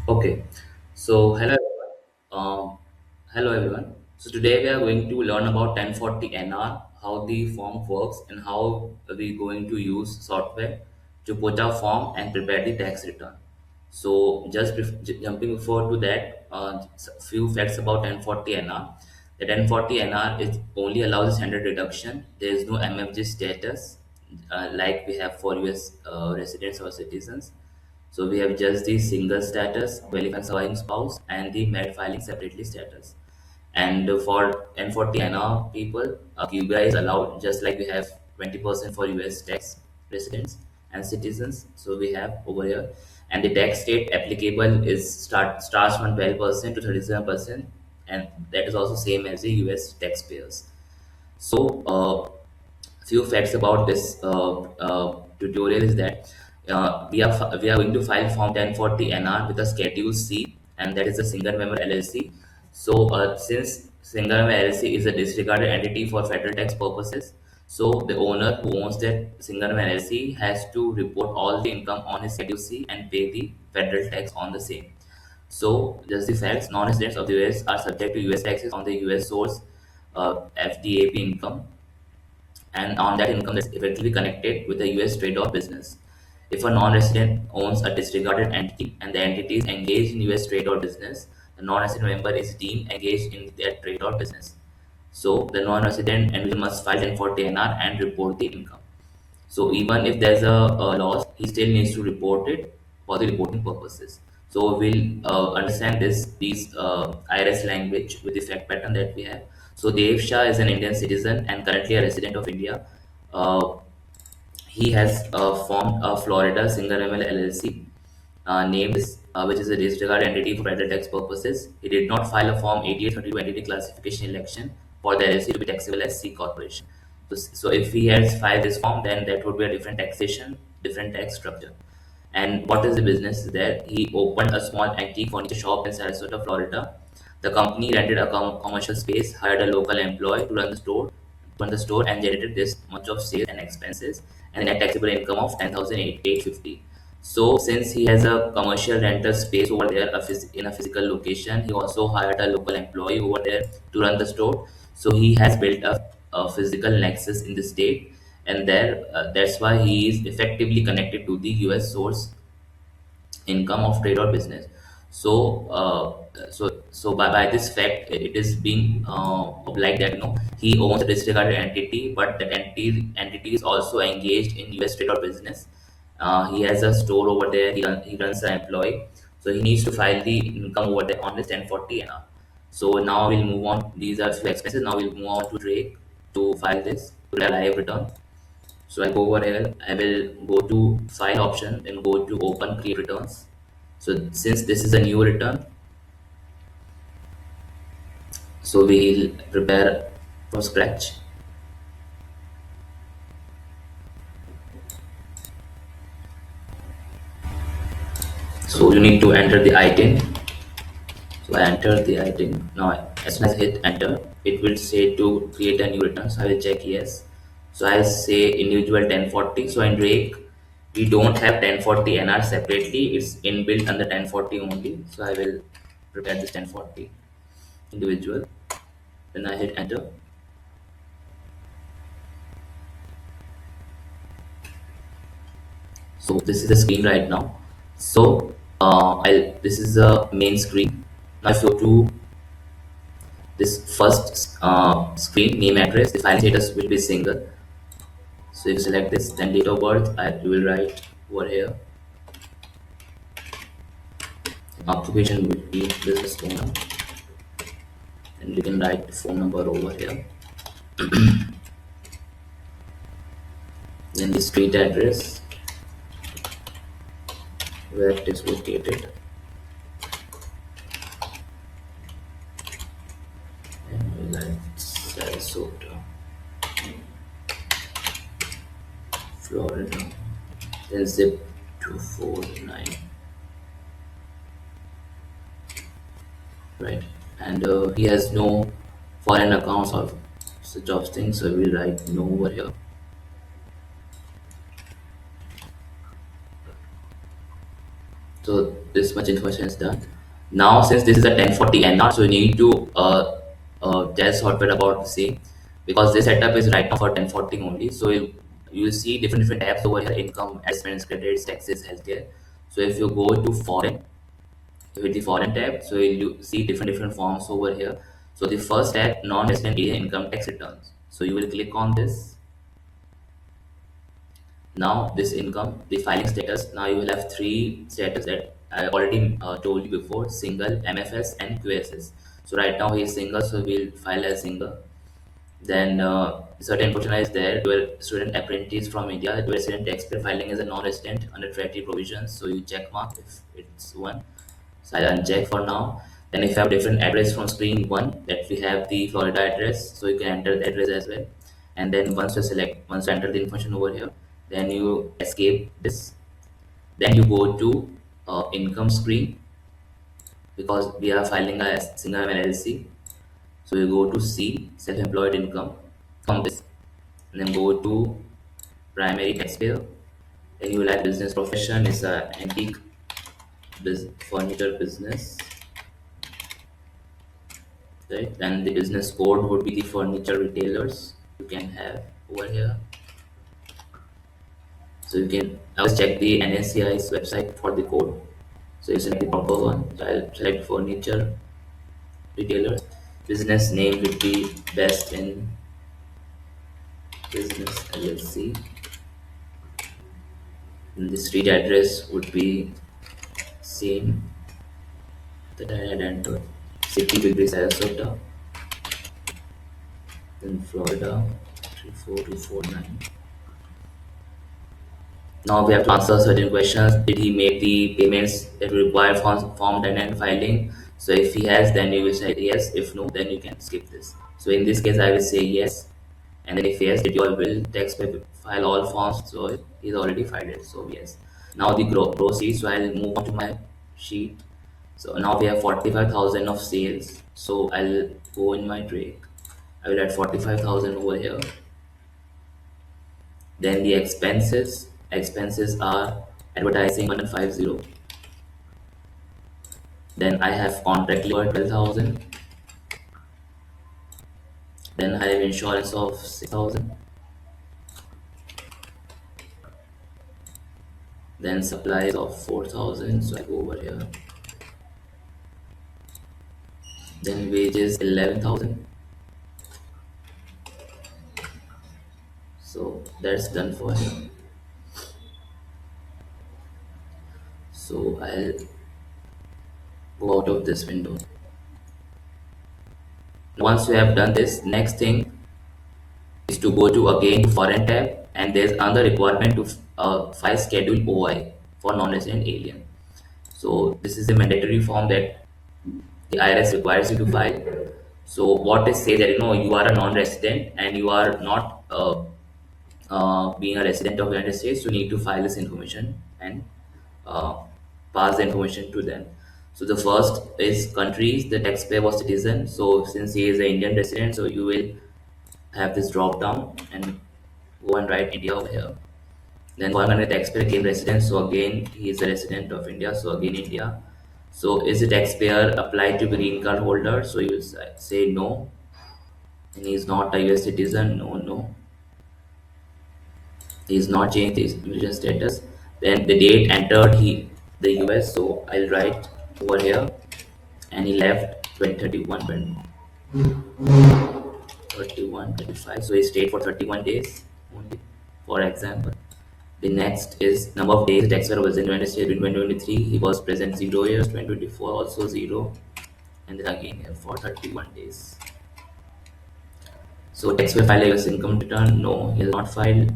Okay, so hello everyone. So today we are going to learn about 1040 NR, how the form works, and how we going to use software to put our form and prepare the tax return. So jumping before to that, few facts about 1040 NR. The 1040 NR is only allows a standard deduction. There is no MFG status like we have for US residents or citizens. So we have just the single status, qualifying surviving spouse, and the married filing separately status. And for N40 NR people, QBI is allowed just like we have 20% for US tax residents and citizens. So we have over here, and the tax state applicable is starts from 12% to 37%, and that is also same as the US taxpayers. So, few facts about this tutorial is that we are going to file Form 1040 NR with a Schedule C, and that is a single member LLC. So, since single member LLC is a disregarded entity for federal tax purposes, so the owner who owns that single member LLC has to report all the income on his Schedule C and pay the federal tax on the same. So, just the facts: non-residents of the US are subject to US taxes on the US source FDAP income and on that income that's effectively connected with the US trade or business. If a non-resident owns a disregarded entity and the entity is engaged in US trade or business, the non-resident member is deemed engaged in that trade or business. So the non-resident individual must file 1040 NR and report the income. So even if there's a loss, he still needs to report it for the reporting purposes. So we'll understand these IRS language with the fact pattern that we have. So Dev Shah is an Indian citizen and currently a resident of India. Uh, he has formed a Florida single ML LLC named which is a disregarded entity for federal tax purposes. He did not file a Form 88/2020 classification election for the LLC to be taxable as C corporation. So if he has filed this form, then that would be a different taxation, different tax structure. And what is the business there? He opened a small antique furniture shop in Sarasota, Florida. The company rented a commercial space, hired a local employee to run the store, and generated this much of sales and expenses, and a net taxable income of 10,850. So, since he has a commercial rental space over there in a physical location, he also hired a local employee over there to run the store. So, he has built a physical nexus in the state, and that's why he is effectively connected to the US source income of trade or business. So, by this fact, it is being like that. He owns a disregarded entity, but that entity is also engaged in US trade or business. He has a store over there. He runs an employee, so he needs to file the income over there on this 1040 NR. So now we'll move on. These are few expenses. Now we'll move on to Drake to file this to the live return. So I go over here, I will go to file option and go to open create returns. So since this is a new return, so we'll prepare from scratch. So you need to enter the item. So I enter the item. Now as soon as I hit enter, it will say to create a new return. So I will check yes. So I say individual 1040. So in Drake, we don't have 1040 NR separately. It's inbuilt under 1040 only. So I will prepare this 1040 individual. Then I hit enter. So this is the screen right now. So this is the main screen. Now if you go to this first screen, name address, the file status will be single. So if you select this, then date of birth, you will write over here. Occupation will be business owner, and you can write the phone number over here. Then the street address where it is located, and we write Sarasota, Florida. Then zip 249. Right, and he has no foreign accounts or such of things, so we'll write no over here. So this much information is done. Now, since this is a 1040 NR, so you need to tell software about the same, because this setup is right now for 1040 only. So you will see different tabs over here: income, expense, credits, taxes, healthcare. So if you go to foreign, you hit the foreign tab, so you see different forms over here. So the first tab, non-resident alien income tax returns. So you will click on this. Now this income, the filing status, now you will have three status that I already told you before: single, MFS, and QSS. So right now he is single, so we'll file as single. Then certain question is there: you are student apprentice from India, you are resident taxpayer filing as a non-resident under treaty provisions. So you check mark if it's one. So I'll uncheck for now. Then if you have different address from screen one, that we have the Florida address, so you can enter the address as well. And then once you enter the information over here, then you escape this. Then you go to income screen, because we are filing a single LLC. So you go to C, self-employed income, from this, and then go to primary taxpayer. Then you will have business profession is a antique furniture business, right? And the business code would be the furniture retailers you can have over here. So you can always check the NSCI's website for the code. So you select the proper one. So I'll select furniture retailers. Business name would be Best in Business LLC. And the street address would be same that I had entered. City will be Sarasota. Then Florida 34249. Now we have to answer certain questions. Did he make the payments that we require for Form 10 and filing? So if he has, then you will say yes. If no, then you can skip this. So in this case, I will say yes. And then if yes, did your will tax file all forms? So he's already filed it. So yes. Now the proceeds. So I'll move on to my sheet. So now we have 45,000 of sales. So I'll go in my tray. I will add 45,000 over here. Then the expenses are advertising 150. Then I have contract labor 12,000. Then I have insurance of 6,000. Then supplies of 4,000. So I go over here. Then wages 11,000. So that's done for him. So I'll go out of this window. Once you have done this, next thing is to go to again foreign tab, and there's another requirement to file schedule OI for non-resident alien. So this is a mandatory form that the IRS requires you to file. So what is say that you are a non-resident and you are not being a resident of the United States, you need to file this information and uh, pass the information to them. So the first is countries the taxpayer was citizen. So since he is an Indian resident, so you will have this drop down and go and write India over here. Then foreign country taxpayer became resident. So again, he is a resident of India. So again, India. So is the taxpayer applied to green card holder? So you will say no. And he is not a US citizen. No, no. He is not changed his immigration status. Then the date entered the US. So I'll write over here. And he left 2031, 31, 25. So he stayed for 31 days only, for example. The next is number of days the taxpayer was in the United States in 2023. He was present 0 years, 2024 also 0, and then again here for 31 days. So taxpayer filed a US income return. No, he has not filed.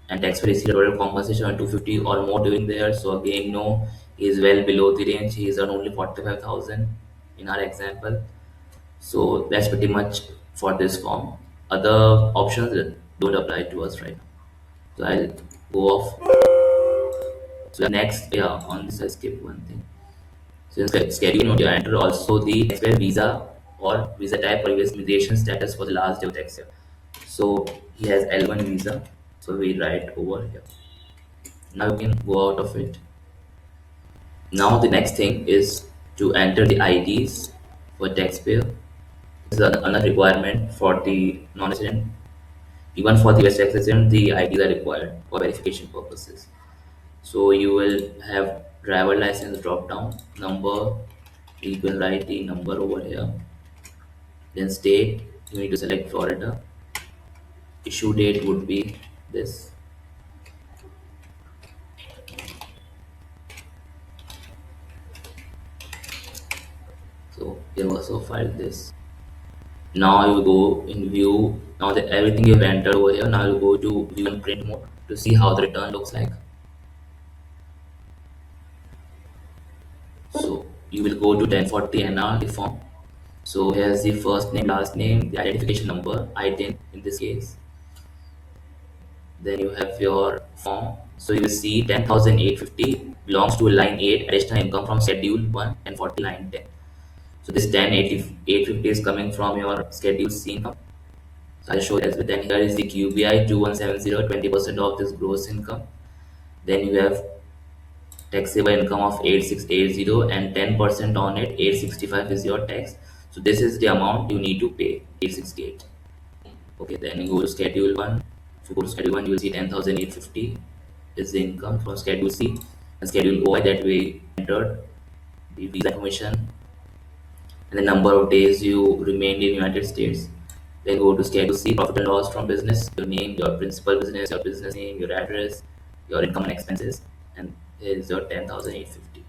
And taxpayer received a total compensation on 250 or more during the year. So again, no, he is well below the range. He is on only 45,000 in our example. So that's pretty much for this form. Other options don't apply to us right now. So I'll go off. So next, yeah, on this I skip one thing. So in schedule, you enter also the taxpayer visa or visa type or US immigration status for the last day of tax year. So he has L1 visa. So we write over here. Now you can go out of it. Now the next thing is to enter the IDs for taxpayer. This is another requirement for the non-resident. Even for the US taxation, the IDs are required for verification purposes. So you will have driver license drop down number. You can write the number over here. Then state, you need to select Florida. Issue date would be this. So you can also file this. Now you go in view. Now that everything you've entered over here, now you go to view and print mode to see how the return looks like. So you will go to 1040 NR the form. So here's the first name, last name, the identification number, ITIN in this case. Then you have your form. So you will see 10,850 belongs to line 8 additional income from schedule 1 and 40 line 10. So this 10,850 is coming from your schedule C income. So I'll show you as well. Then here is the QBI 2170, 20% of this gross income. Then you have taxable income of 8680 and 10% on it, 865 is your tax. So this is the amount you need to pay, 868. Okay, then you go to schedule 1. If you go to schedule 1, you will see 10,850 is the income from schedule C. And schedule OI that we entered, the visa information, and the number of days you remained in United States. Then go to schedule C, profit and loss from business, your name, your principal business, your business name, your address, your income and expenses, and here is your 10,850.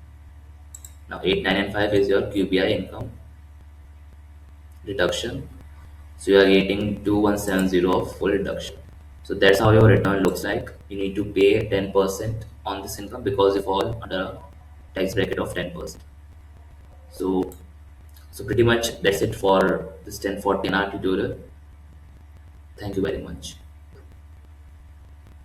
Now 8, 9, and 5 is your QBI income reduction. So you are getting 2170 of full reduction. So that's how your return looks like. You need to pay 10% on this income because you fall under a tax bracket of 10%. So pretty much that's it for this 1040 NR tutorial. Thank you very much.